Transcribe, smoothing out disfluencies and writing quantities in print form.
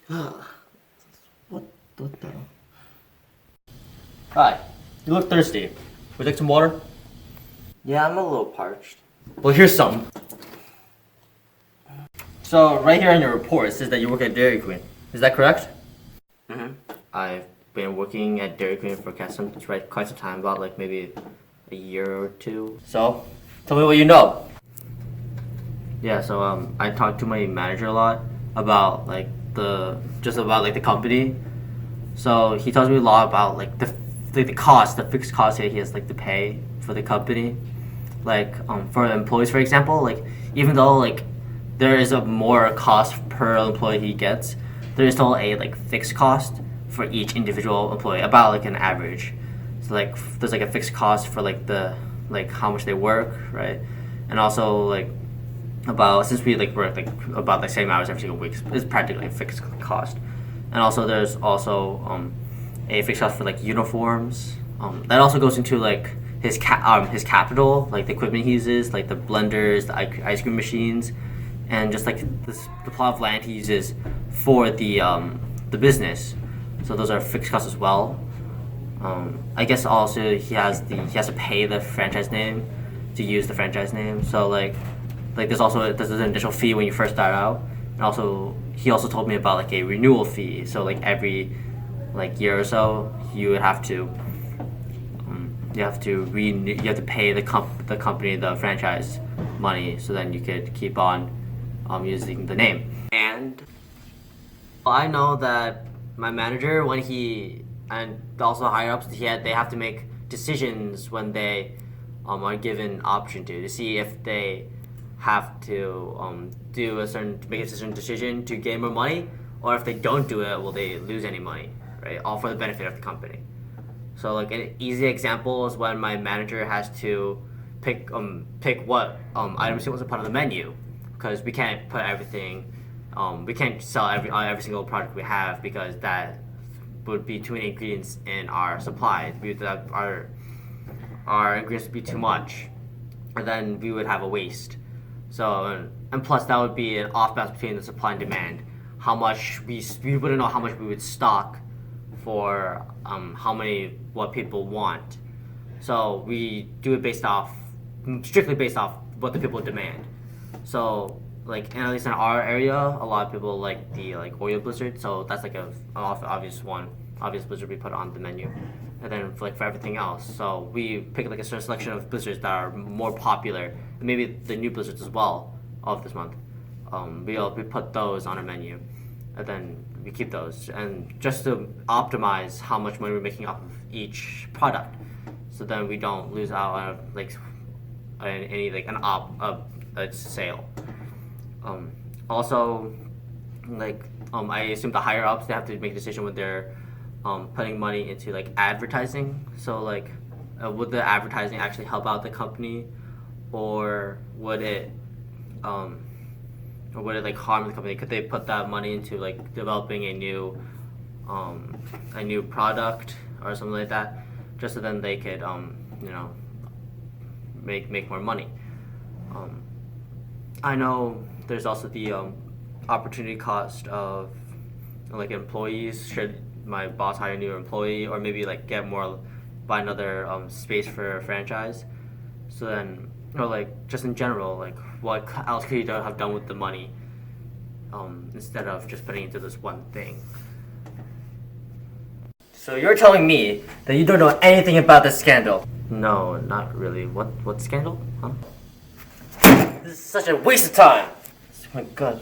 what the? Hi, you look thirsty. Would you like some water? Yeah, I'm a little parched. Well, here's some. So, right here in your report, it says that you work at Dairy Queen. Is that correct? Mm-hmm. I've been working at Dairy Queen for quite some time, about like maybe a year or two. So, tell me what you know. Yeah, so I talked to my manager a lot about the company. So he tells me a lot about the cost, the fixed cost that he has to pay for the company. For employees, for example, even though there is a more cost per employee he gets, there is still a fixed cost for each individual employee, about an average. So there's a fixed cost for the how much they work, right? And also about, since we work about the same hours every single week, it's practically a fixed cost. And also there's also a fixed cost for uniforms. That also goes into his capital, the equipment he uses, the blenders, the ice cream machines, and just the plot of land he uses for the business. So those are fixed costs as well. I guess also he has to pay the franchise name to use the franchise name. So there's an initial fee when you first start out, and also he also told me about a renewal fee. So every year or so you would have to you have to pay the company, the franchise money, so then you could keep on using the name. And I know that my manager, when he and also higher ups, they have to make decisions when they are given option to see if they have to make a certain decision to gain more money, or if they don't do it, will they lose any money, right? All for the benefit of the company. So an easy example is when my manager has to pick what items he wants to put on the menu, because we can't put everything, we can't sell every single product we have, because that would be too many ingredients in our supply. Our ingredients would be too much, and then we would have a waste. So and plus that would be an off balance between the supply and demand. How much we wouldn't know how much we would stock for what people want. So we do it strictly based off what the people demand. So and at least in our area, a lot of people like the Oreo Blizzard. So that's an obvious Blizzard we put on the menu. And then for everything else, so we pick a certain selection of blizzards that are more popular, and maybe the new blizzards as well of this month. We put those on our menu, and then we keep those, and just to optimize how much money we're making off of each product, so then we don't lose out on any a sale. Also, I assume the higher ups, they have to make a decision when they're putting money into advertising. So would the advertising actually help out the company, or would it harm the company? Could they put that money into developing a new product or something like that, just so then they could make more money? I know there's also the opportunity cost of employees. Should my boss hire a new employee, or maybe buy another space for a franchise? So then, or just in general, what else could you have done with the money, instead of just putting it into this one thing? So you're telling me that you don't know anything about this scandal? No, not really. What scandal? Huh? This is such a waste of time. Oh my god.